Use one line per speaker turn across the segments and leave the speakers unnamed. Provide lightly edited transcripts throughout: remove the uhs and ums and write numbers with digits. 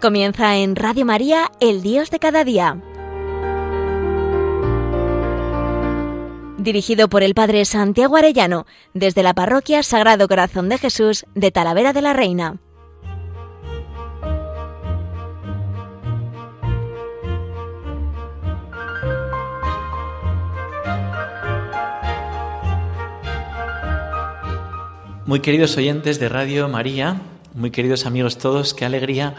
Comienza en Radio María, El Dios de cada día. Dirigido por el Padre Santiago Arellano, desde la Parroquia Sagrado Corazón de Jesús de Talavera de la Reina.
Muy queridos oyentes de Radio María, muy queridos amigos todos, qué alegría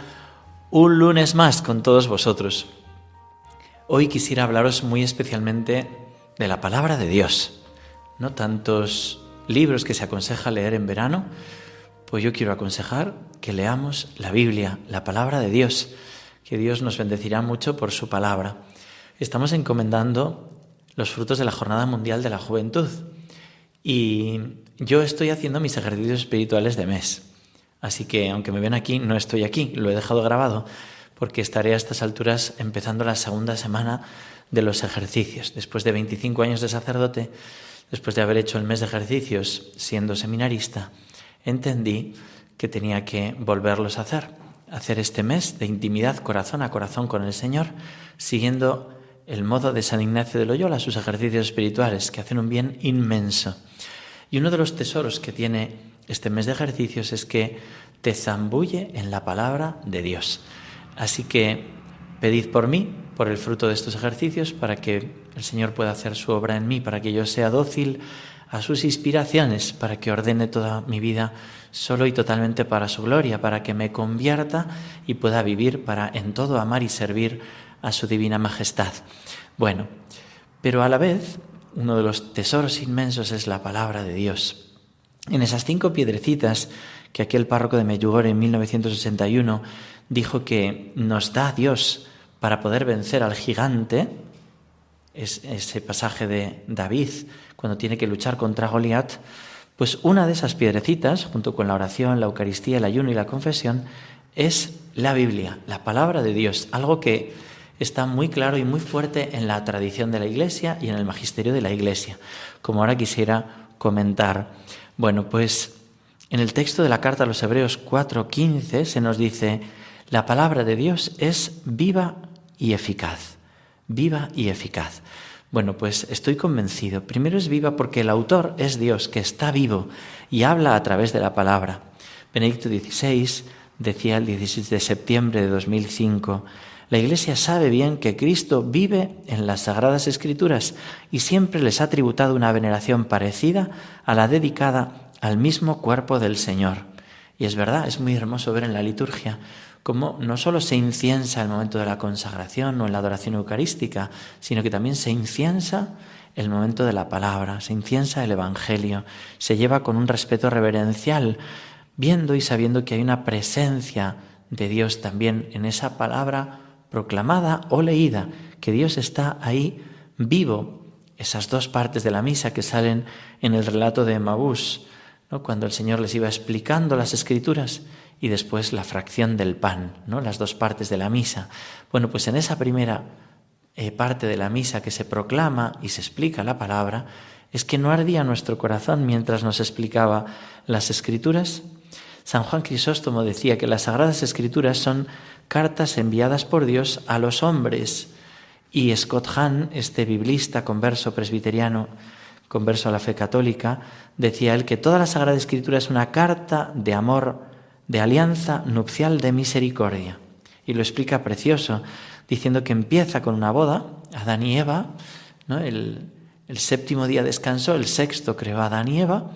un lunes más con todos vosotros. Hoy quisiera hablaros muy especialmente de la palabra de Dios. No tantos libros que se aconseja leer en verano, pues yo quiero aconsejar que leamos la Biblia, la palabra de Dios, que Dios nos bendecirá mucho por su palabra. Estamos encomendando los frutos de la Jornada Mundial de la Juventud y yo estoy haciendo mis ejercicios espirituales de mes. Así que, aunque me ven aquí, no estoy aquí, lo he dejado grabado, porque estaré a estas alturas empezando la segunda semana de los ejercicios. Después de 25 años de sacerdote, después de haber hecho el mes de ejercicios siendo seminarista, entendí que tenía que volverlos a hacer este mes de intimidad corazón a corazón con el Señor, siguiendo el modo de San Ignacio de Loyola, sus ejercicios espirituales, que hacen un bien inmenso. Y uno de los tesoros que tiene este mes de ejercicios es que te zambulle en la palabra de Dios. Así que pedid por mí, por el fruto de estos ejercicios, para que el Señor pueda hacer su obra en mí, para que yo sea dócil a sus inspiraciones, para que ordene toda mi vida solo y totalmente para su gloria, para que me convierta y pueda vivir para en todo amar y servir a su divina majestad. Bueno, pero a la vez, uno de los tesoros inmensos es la palabra de Dios. En esas 5 piedrecitas que aquel párroco de Medjugorje en 1961 dijo que nos da Dios para poder vencer al gigante, es ese pasaje de David cuando tiene que luchar contra Goliat, pues una de esas piedrecitas, junto con la oración, la Eucaristía, el ayuno y la confesión, es la Biblia, la palabra de Dios, algo que está muy claro y muy fuerte en la tradición de la Iglesia y en el magisterio de la Iglesia, como ahora quisiera comentar. Bueno, pues en el texto de la carta a los Hebreos 4:15 se nos dice: la palabra de Dios es viva y eficaz. Viva y eficaz. Bueno, pues estoy convencido. Primero es viva porque el autor es Dios, que está vivo y habla a través de la palabra. Benedicto XVI decía el 16 de septiembre de 2005: la Iglesia sabe bien que Cristo vive en las Sagradas Escrituras y siempre les ha tributado una veneración parecida a la dedicada al mismo cuerpo del Señor. Y es verdad, es muy hermoso ver en la liturgia cómo no solo se inciensa el momento de la consagración o en la adoración eucarística, sino que también se inciensa el momento de la palabra, se inciensa el Evangelio, se lleva con un respeto reverencial, viendo y sabiendo que hay una presencia de Dios también en esa palabra proclamada o leída, que Dios está ahí vivo. Esas 2 partes de la misa que salen en el relato de Emaús, ¿no? Cuando el Señor les iba explicando las Escrituras, y después la fracción del pan, ¿no? Las 2 partes de la misa. Bueno, pues en esa primera parte de la misa que se proclama y se explica la palabra, es que no ardía nuestro corazón mientras nos explicaba las Escrituras. San Juan Crisóstomo decía que las Sagradas Escrituras son cartas enviadas por Dios a los hombres. Y Scott Hahn, este biblista converso presbiteriano, converso a la fe católica, decía él que toda la Sagrada Escritura es una carta de amor, de alianza nupcial de misericordia. Y lo explica precioso, diciendo que empieza con una boda, Adán y Eva, ¿no? El 7º día descansó, el 6º creó a Adán y Eva,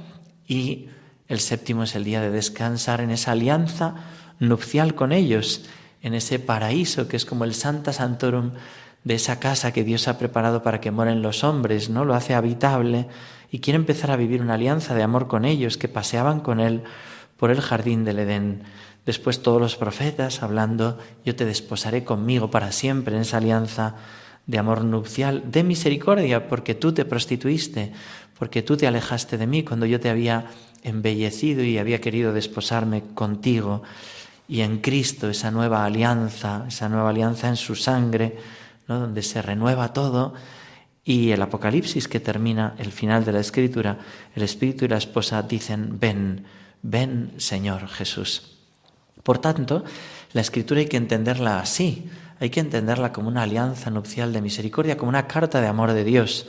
y el 7º es el día de descansar en esa alianza nupcial con ellos, en ese paraíso que es como el Sancta Sanctorum de esa casa que Dios ha preparado para que moren los hombres, ¿no? Lo hace habitable y quiere empezar a vivir una alianza de amor con ellos, que paseaban con él por el jardín del Edén. Después todos los profetas hablando: yo te desposaré conmigo para siempre, en esa alianza de amor nupcial, de misericordia, porque tú te prostituiste, porque tú te alejaste de mí cuando yo te había embellecido y había querido desposarme contigo. Y en Cristo esa nueva alianza en su sangre, ¿no? Donde se renueva todo. Y el Apocalipsis, que termina el final de la Escritura, el Espíritu y la esposa dicen: ven, ven Señor Jesús. Por tanto, La Escritura hay que entenderla así, hay que entenderla como una alianza nupcial de misericordia, como una carta de amor de Dios.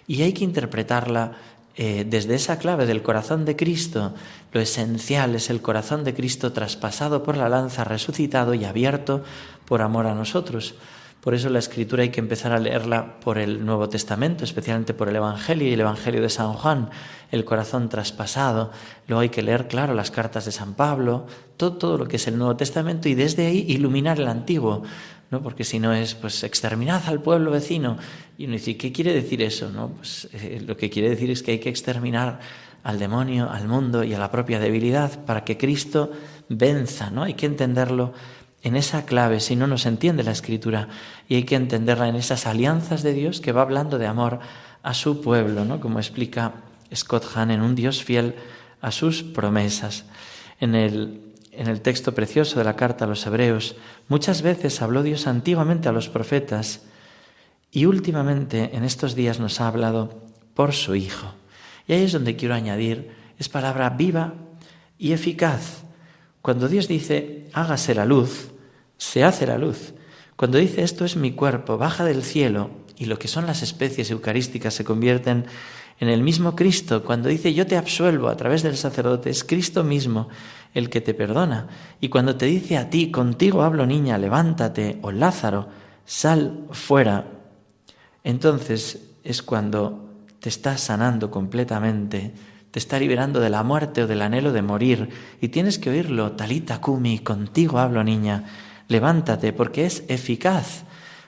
Y hay que interpretarla desde esa clave del corazón de Cristo. Lo esencial es el corazón de Cristo traspasado por la lanza, resucitado y abierto por amor a nosotros. Por eso la Escritura hay que empezar a leerla por el Nuevo Testamento, especialmente por el Evangelio y el Evangelio de San Juan, el corazón traspasado. Luego hay que leer, claro, las cartas de San Pablo, todo lo que es el Nuevo Testamento, y desde ahí iluminar el Antiguo, ¿no? Porque si no es, pues, exterminad al pueblo vecino. Y uno dice, ¿qué quiere decir eso? ¿No? Pues, lo que quiere decir es que hay que exterminar al demonio, al mundo y a la propia debilidad para que Cristo venza, ¿no? Hay que entenderlo en esa clave, si no, no se entiende la Escritura, y hay que entenderla en esas alianzas de Dios que va hablando de amor a su pueblo, ¿no? Como explica Scott Hahn en Un Dios fiel a sus promesas. En el texto precioso de la carta a los Hebreos, muchas veces habló Dios antiguamente a los profetas y últimamente en estos días nos ha hablado por su Hijo. Y ahí es donde quiero añadir, es palabra viva y eficaz. Cuando Dios dice, hágase la luz, se hace la luz. Cuando dice, esto es mi cuerpo, baja del cielo, y lo que son las especies eucarísticas se convierten en el mismo Cristo. Cuando dice, yo te absuelvo a través del sacerdote, es Cristo mismo el que te perdona. Y cuando te dice a ti, contigo hablo niña, levántate, o Lázaro, sal fuera, entonces es cuando te está sanando completamente, te está liberando de la muerte o del anhelo de morir, y tienes que oírlo, talita cumi, contigo hablo niña, levántate, porque es eficaz.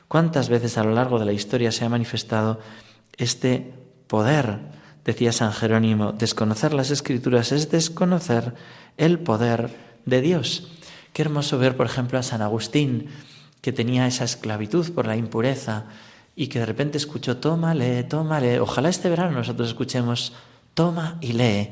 ¿Cuántas veces a lo largo de la historia se ha manifestado este poder? Decía San Jerónimo, desconocer las Escrituras es desconocer el poder de Dios. Qué hermoso ver, por ejemplo, a San Agustín, que tenía esa esclavitud por la impureza y que de repente escuchó, toma, lee, toma, lee. Ojalá este verano nosotros escuchemos, toma y lee,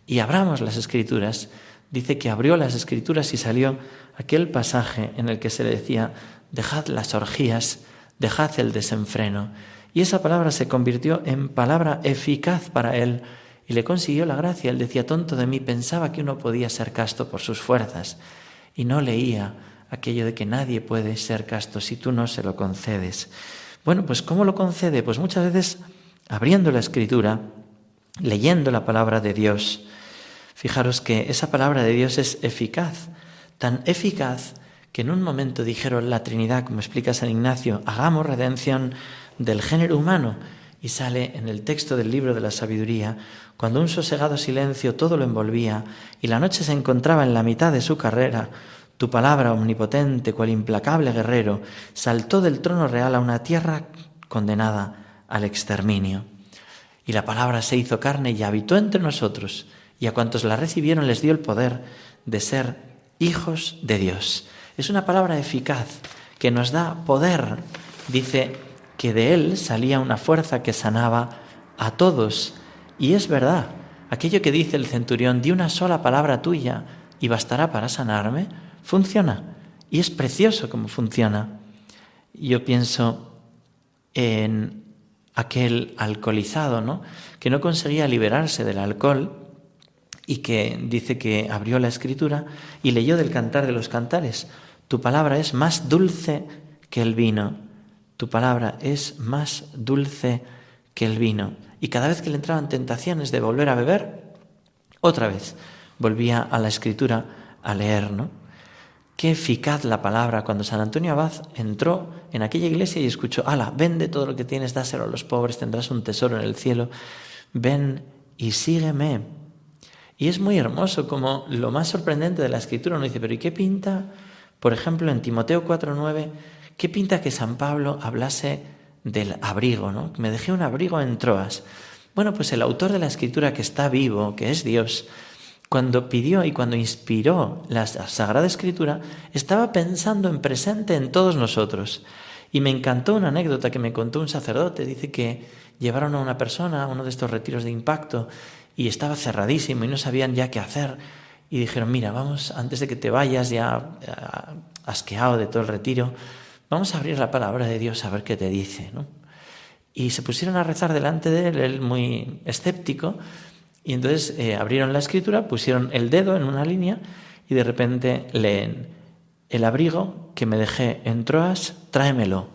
y abramos las Escrituras. Dice que abrió las Escrituras y salió aquel pasaje en el que se le decía, dejad las orgías, dejad el desenfreno. Y esa palabra se convirtió en palabra eficaz para él y le consiguió la gracia. Él decía, tonto de mí, pensaba que uno podía ser casto por sus fuerzas y no leía aquello de que nadie puede ser casto si tú no se lo concedes. Bueno, pues ¿cómo lo concede? Pues muchas veces abriendo la Escritura, leyendo la palabra de Dios. Fijaros que esa palabra de Dios es eficaz, tan eficaz que en un momento dijeron la Trinidad, como explica San Ignacio, hagamos redención del género humano, y sale en el texto del libro de la sabiduría, cuando un sosegado silencio todo lo envolvía y la noche se encontraba en la mitad de su carrera, tu palabra omnipotente, cual implacable guerrero, saltó del trono real a una tierra condenada al exterminio. Y la palabra se hizo carne y habitó entre nosotros, y a cuantos la recibieron les dio el poder de ser hijos de Dios. Es una palabra eficaz que nos da poder. Dice que de él salía una fuerza que sanaba a todos. Y es verdad, aquello que dice el centurión, di una sola palabra tuya y bastará para sanarme, funciona. Y es precioso cómo funciona. Yo pienso en aquel alcoholizado, ¿no?, que no conseguía liberarse del alcohol y que dice que abrió la Escritura y leyó del Cantar de los Cantares. Tu palabra es más dulce que el vino. Tu palabra es más dulce que el vino. Y cada vez que le entraban tentaciones de volver a beber, otra vez volvía a la Escritura a leer, ¿no? Qué eficaz la palabra. Cuando San Antonio Abad entró en aquella iglesia y escuchó, ¡hala, vende todo lo que tienes, dáselo a los pobres, tendrás un tesoro en el cielo! Ven y sígueme. Y es muy hermoso, como lo más sorprendente de la Escritura uno dice, pero ¿y qué pinta? Por ejemplo, en Timoteo 4:9, ¿qué pinta que San Pablo hablase del abrigo, ¿no? Me dejé un abrigo en Troas. Bueno, pues el autor de la Escritura, que está vivo, que es Dios, cuando pidió y cuando inspiró la Sagrada Escritura, estaba pensando en presente en todos nosotros. Y me encantó una anécdota que me contó un sacerdote. Dice que llevaron a una persona a uno de estos retiros de impacto y estaba cerradísimo y no sabían ya qué hacer. Y dijeron, mira, vamos, antes de que te vayas ya asqueado de todo el retiro, vamos a abrir la palabra de Dios a ver qué te dice, ¿no? Y se pusieron a rezar delante de él muy escéptico, y entonces abrieron la Escritura, pusieron el dedo en una línea y de repente leen, el abrigo que me dejé en Troas, tráemelo.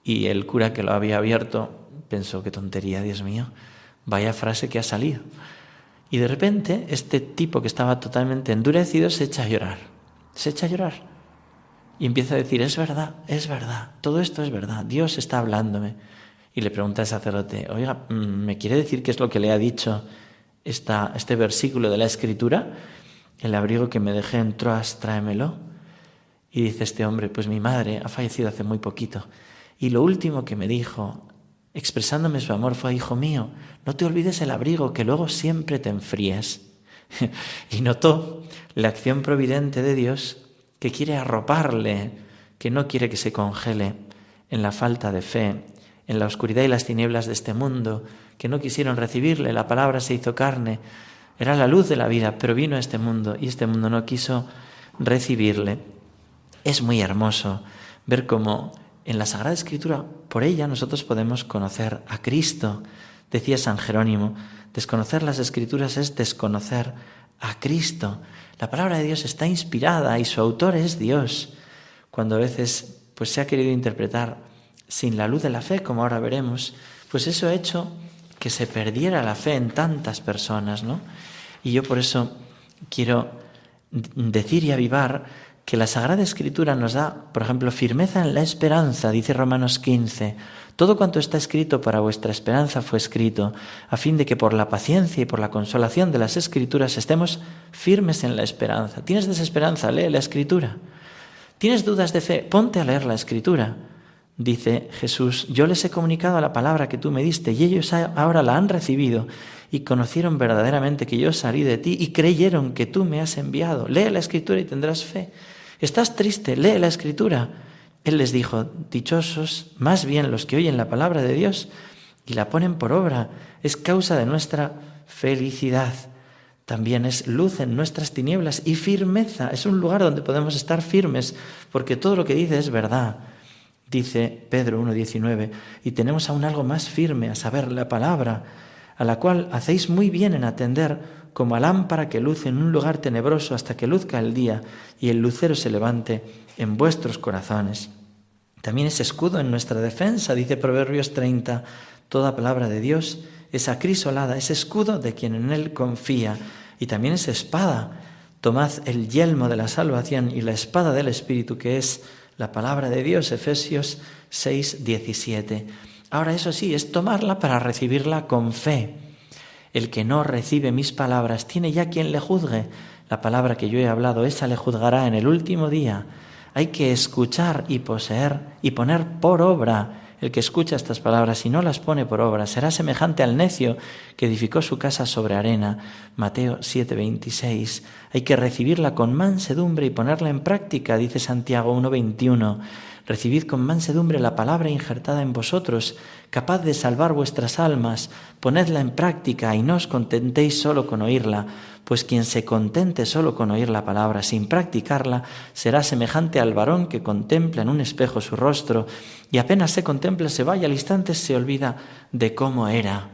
Y el cura que lo había abierto pensó, qué tontería, Dios mío, vaya frase que ha salido. Y de repente este tipo que estaba totalmente endurecido se echa a llorar. Y empieza a decir, es verdad, todo esto es verdad, Dios está hablándome. Y le pregunta al sacerdote, oiga, ¿me quiere decir qué es lo que le ha dicho este versículo de la Escritura? El abrigo que me dejé en Troas, tráemelo. Y dice este hombre, pues mi madre ha fallecido hace muy poquito. Y lo último que me dijo, expresándome su amor, fue, hijo mío, no te olvides el abrigo, que luego siempre te enfríes. Y notó la acción providente de Dios, que quiere arroparle, que no quiere que se congele en la falta de fe, en la oscuridad y las tinieblas de este mundo, que no quisieron recibirle. La palabra se hizo carne, era la luz de la vida, pero vino a este mundo y este mundo no quiso recibirle. Es muy hermoso ver cómo en la Sagrada Escritura, por ella nosotros podemos conocer a Cristo. Decía San Jerónimo, desconocer las Escrituras es desconocer a Cristo. La palabra de Dios está inspirada y su autor es Dios. Cuando a veces pues, se ha querido interpretar sin la luz de la fe, como ahora veremos, pues eso ha hecho que se perdiera la fe en tantas personas, ¿no? Y yo por eso quiero decir y avivar que la Sagrada Escritura nos da, por ejemplo, firmeza en la esperanza, dice Romanos 15. Todo cuanto está escrito para vuestra esperanza fue escrito, a fin de que por la paciencia y por la consolación de las Escrituras estemos firmes en la esperanza. ¿Tienes desesperanza? Lee la Escritura. ¿Tienes dudas de fe? Ponte a leer la Escritura. Dice Jesús, yo les he comunicado la palabra que tú me diste y ellos ahora la han recibido y conocieron verdaderamente que yo salí de ti y creyeron que tú me has enviado. Lee la Escritura y tendrás fe. ¿Estás triste? Lee la Escritura. Él les dijo, dichosos más bien los que oyen la palabra de Dios y la ponen por obra. Es causa de nuestra felicidad. También es luz en nuestras tinieblas y firmeza. Es un lugar donde podemos estar firmes porque todo lo que dice es verdad. Dice Pedro 1:19, y tenemos aún algo más firme, a saber, la palabra, a la cual hacéis muy bien en atender, como a lámpara que luce en un lugar tenebroso hasta que luzca el día y el lucero se levante en vuestros corazones. También es escudo en nuestra defensa, dice Proverbios 30, toda palabra de Dios es acrisolada, es escudo de quien en él confía, y también es espada. Tomad el yelmo de la salvación y la espada del Espíritu, que es la palabra de Dios, Efesios 6:17. Ahora eso sí, es tomarla para recibirla con fe. El que no recibe mis palabras tiene ya quien le juzgue. La palabra que yo he hablado, esa le juzgará en el último día. Hay que escuchar y poseer y poner por obra. El que escucha estas palabras y no las pone por obra será semejante al necio que edificó su casa sobre arena. Mateo 7:26. Hay que recibirla con mansedumbre y ponerla en práctica, dice Santiago 1:21. Recibid con mansedumbre la palabra injertada en vosotros, capaz de salvar vuestras almas. Ponedla en práctica y no os contentéis solo con oírla, pues quien se contente solo con oír la palabra sin practicarla será semejante al varón que contempla en un espejo su rostro y apenas se contempla se va y al instante se olvida de cómo era.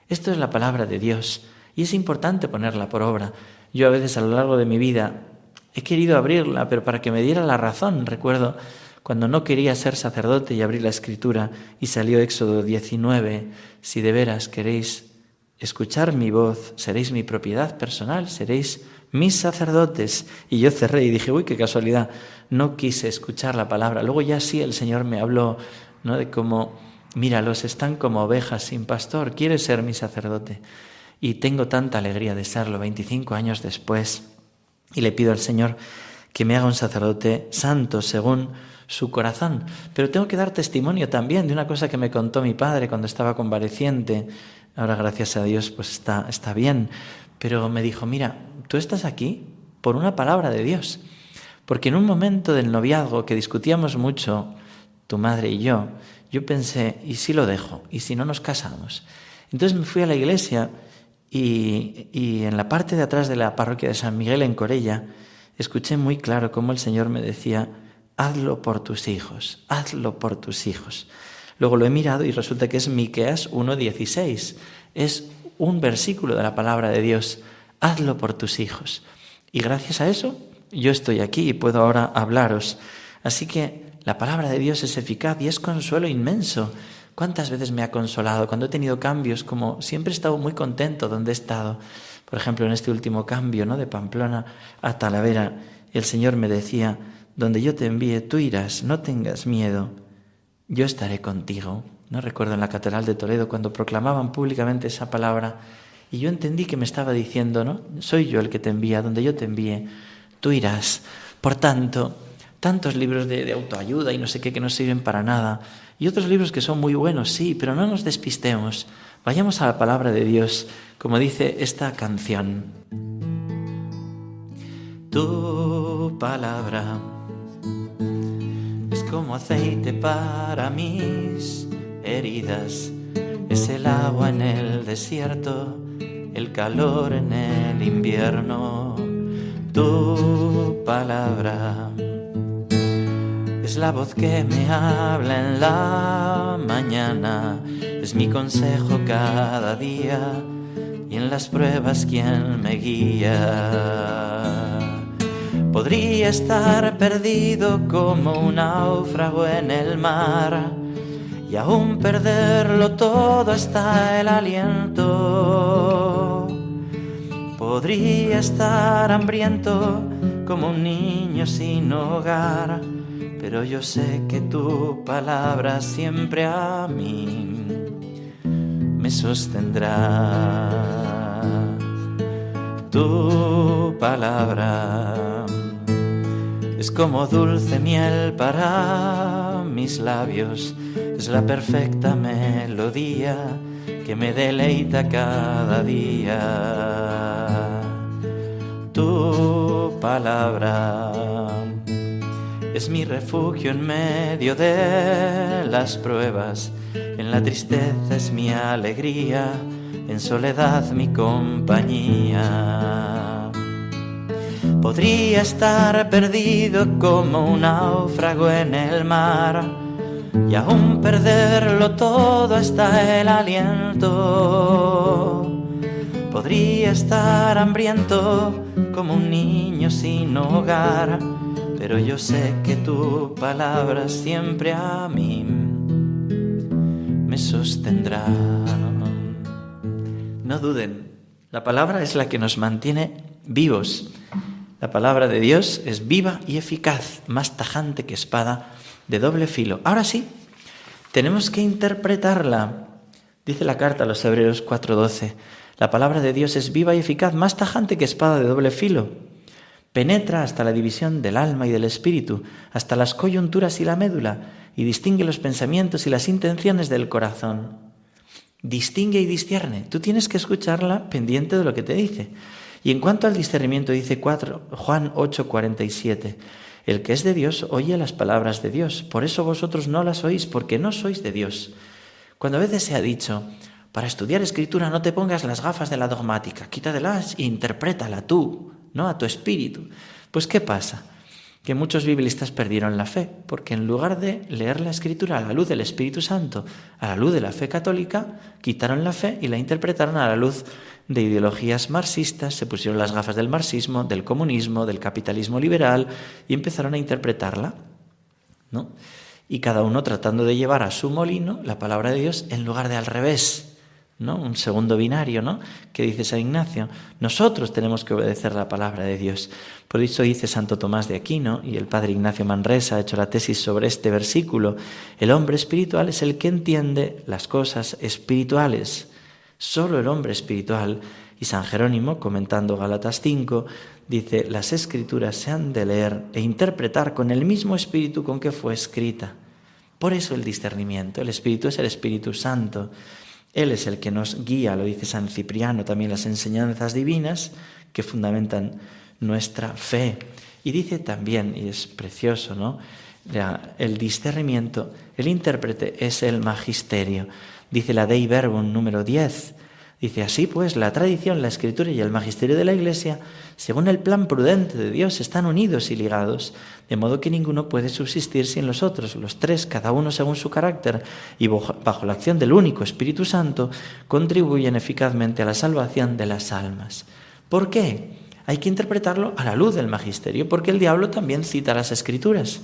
Esto es la palabra de Dios y es importante ponerla por obra. Yo a veces a lo largo de mi vida he querido abrirla, pero para que me diera la razón. Recuerdo cuando no quería ser sacerdote y abrí la Escritura y salió Éxodo 19, si de veras queréis escuchar mi voz, seréis mi propiedad personal, seréis mis sacerdotes. Y yo cerré y dije, uy, qué casualidad, no quise escuchar la palabra. Luego ya sí el Señor me habló, ¿no?, de cómo, míralos, están como ovejas sin pastor, ¿quieres ser mi sacerdote? Y tengo tanta alegría de serlo 25 años después. Y le pido al Señor que me haga un sacerdote santo según su corazón. Pero tengo que dar testimonio también de una cosa que me contó mi padre cuando estaba convaleciente. Ahora, gracias a Dios, pues está bien. Pero me dijo, mira, tú estás aquí por una palabra de Dios. Porque en un momento del noviazgo que discutíamos mucho, tu madre y yo pensé, ¿y si lo dejo? ¿Y si no nos casamos? Entonces me fui a la iglesia y en la parte de atrás de la parroquia de San Miguel en Corella escuché muy claro cómo el Señor me decía, hazlo por tus hijos, hazlo por tus hijos. Luego lo he mirado y resulta que es Miqueas 1:16. Es un versículo de la palabra de Dios. Hazlo por tus hijos. Y gracias a eso yo estoy aquí y puedo ahora hablaros. Así que la palabra de Dios es eficaz y es consuelo inmenso. ¿Cuántas veces me ha consolado cuando he tenido cambios? Como siempre he estado muy contento donde he estado. Por ejemplo, en este último cambio, ¿no?, de Pamplona a Talavera, el Señor me decía: donde yo te envíe, tú irás, no tengas miedo, yo estaré contigo. No recuerdo en la Catedral de Toledo cuando proclamaban públicamente esa palabra y yo entendí que me estaba diciendo, ¿no?, soy yo el que te envía, donde yo te envíe, tú irás. Por tanto, tantos libros de autoayuda y no sé qué que no sirven para nada, y otros libros que son muy buenos, sí, pero no nos despistemos. Vayamos a la palabra de Dios, como dice esta canción. Tu palabra es como aceite para mis heridas, es el agua en el desierto, el calor en el invierno. Tu palabra es la voz que me habla en la mañana, es mi consejo cada día y en las pruebas quien me guía. Podría estar perdido como un náufrago en el mar y aún perderlo todo hasta el aliento. Podría estar hambriento como un niño sin hogar, pero yo sé que tu palabra siempre a mí me sostendrá. Tu palabra es como dulce miel para mis labios, es la perfecta melodía que me deleita cada día. Tu palabra es mi refugio en medio de las pruebas, en la tristeza es mi alegría, en soledad mi compañía. Podría estar perdido como un náufrago en el mar y aún perderlo todo hasta el aliento. Podría estar hambriento como un niño sin hogar, pero yo sé que tu palabra siempre a mí me sostendrá. No duden, la palabra es la que nos mantiene vivos. La palabra de Dios es viva y eficaz, más tajante que espada de doble filo. Ahora sí, tenemos que interpretarla. Dice la carta a los Hebreos 4:12. La palabra de Dios es viva y eficaz, más tajante que espada de doble filo. Penetra hasta la división del alma y del espíritu, hasta las coyunturas y la médula, y distingue los pensamientos y las intenciones del corazón. Distingue y discierne. Tú tienes que escucharla pendiente de lo que te dice. Y en cuanto al discernimiento, dice Juan 8:47, el que es de Dios oye las palabras de Dios, por eso vosotros no las oís, porque no sois de Dios. Cuando a veces se ha dicho, para estudiar escritura no te pongas las gafas de la dogmática, quítatelas e interprétala tú, ¿no?, a tu espíritu. Pues ¿qué pasa? Que muchos biblistas perdieron la fe, porque en lugar de leer la Escritura a la luz del Espíritu Santo, a la luz de la fe católica, quitaron la fe y la interpretaron a la luz de ideologías marxistas, se pusieron las gafas del marxismo, del comunismo, del capitalismo liberal y empezaron a interpretarla, ¿no? Y cada uno tratando de llevar a su molino la palabra de Dios en lugar de al revés, ¿no? Un segundo binario, ¿no?, que dice San Ignacio. Nosotros tenemos que obedecer la palabra de Dios. Por eso dice Santo Tomás de Aquino, y el padre Ignacio Manresa ha hecho la tesis sobre este versículo, el hombre espiritual es el que entiende las cosas espirituales. Solo el hombre espiritual. Y San Jerónimo, comentando Gálatas 5, dice, las Escrituras se han de leer e interpretar con el mismo espíritu con que fue escrita. Por eso el discernimiento. El Espíritu es el Espíritu Santo. Él es el que nos guía, lo dice San Cipriano, también las enseñanzas divinas que fundamentan nuestra fe. Y dice también, y es precioso, ¿no?, el discernimiento, el intérprete es el magisterio. Dice la Dei Verbum número 10. Dice, así pues, la tradición, la escritura y el magisterio de la Iglesia, según el plan prudente de Dios, están unidos y ligados, de modo que ninguno puede subsistir sin los otros. Los tres, cada uno según su carácter y bajo la acción del único Espíritu Santo, contribuyen eficazmente a la salvación de las almas. ¿Por qué? hay que interpretarlo a la luz del magisterio, porque el diablo también cita las Escrituras,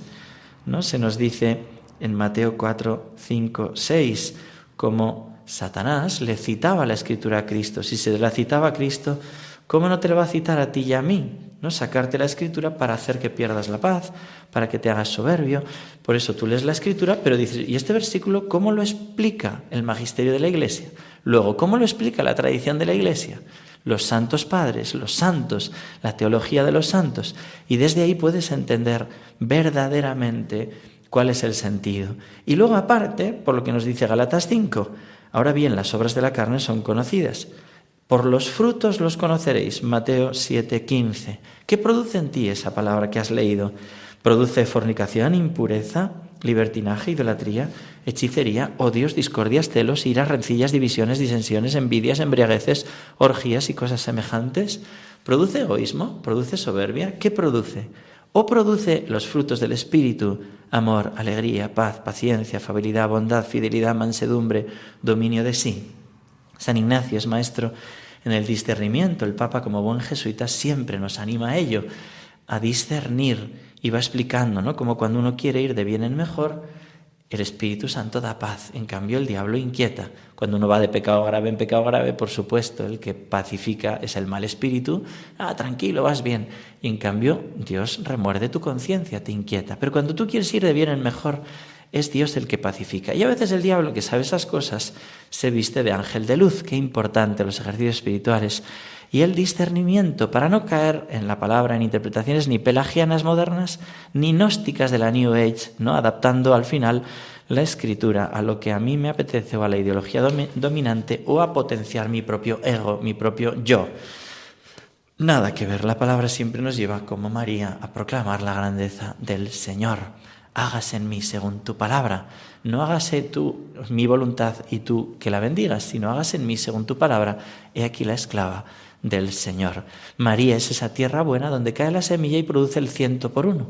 ¿no? Se nos dice en Mateo 4, 5, 6, como Satanás le citaba la Escritura a Cristo. Si se la citaba a Cristo, ¿cómo no te la va a citar a ti y a mí? ¿No? Sacarte la Escritura para hacer que pierdas la paz, para que te hagas soberbio. Por eso tú lees la Escritura, pero dices, ¿y este versículo cómo lo explica el magisterio de la Iglesia? Luego, ¿cómo lo explica la tradición de la Iglesia? Los santos padres, los santos, la teología de los santos. Y desde ahí puedes entender verdaderamente cuál es el sentido. Y luego aparte, por lo que nos dice Gálatas 5, ahora bien, las obras de la carne son conocidas. Por los frutos los conoceréis, Mateo 7:15. ¿Qué produce en ti esa palabra que has leído? ¿Produce fornicación, impureza, libertinaje, idolatría, hechicería, odios, discordias, celos, iras, rencillas, divisiones, disensiones, envidias, embriagueces, orgías y cosas semejantes? ¿Produce egoísmo? ¿Produce soberbia? ¿Qué produce? ¿O produce los frutos del Espíritu? Amor, alegría, paz, paciencia, afabilidad, bondad, fidelidad, mansedumbre, dominio de sí. San Ignacio es maestro en el discernimiento. El Papa, como buen jesuita, siempre nos anima a ello, a discernir. Y va explicando, ¿no?, como cuando uno quiere ir de bien en mejor, el Espíritu Santo da paz. En cambio, el diablo inquieta. Cuando uno va de pecado grave en pecado grave, por supuesto, el que pacifica es el mal espíritu. Tranquilo, vas bien. Y en cambio, Dios remuerde tu conciencia, te inquieta. Pero cuando tú quieres ir de bien en mejor, es Dios el que pacifica. Y a veces el diablo, que sabe esas cosas, se viste de ángel de luz. Qué importante los ejercicios espirituales. Y el discernimiento, para no caer en la palabra, en interpretaciones ni pelagianas modernas, ni gnósticas de la New Age, ¿no?, adaptando al final la Escritura a lo que a mí me apetece o a la ideología dominante o a potenciar mi propio ego, mi propio yo. Nada que ver, la palabra siempre nos lleva, como María, a proclamar la grandeza del Señor. Hágase en mí según tu palabra. No hágase tú mi voluntad y tú que la bendigas, sino hágase en mí según tu palabra. He aquí la esclava del Señor. María es esa tierra buena donde cae la semilla y produce el 100 por 1.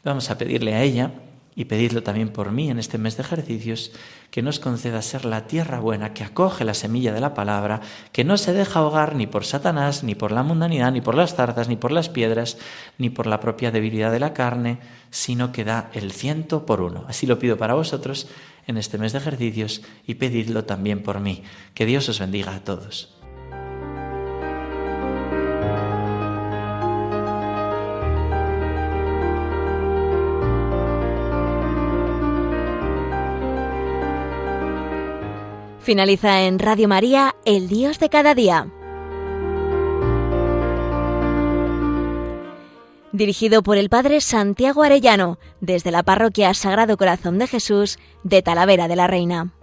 Vamos a pedirle a ella, y pedidlo también por mí en este mes de ejercicios, que nos conceda ser la tierra buena que acoge la semilla de la palabra, que no se deja ahogar ni por Satanás, ni por la mundanidad, ni por las zarzas, ni por las piedras, ni por la propia debilidad de la carne, sino que da el 100 por 1. Así lo pido para vosotros en este mes de ejercicios, y pedidlo también por mí. Que Dios os bendiga a todos.
Finaliza en Radio María, El Dios de cada día. Dirigido por el Padre Santiago Arellano, desde la Parroquia Sagrado Corazón de Jesús de Talavera de la Reina.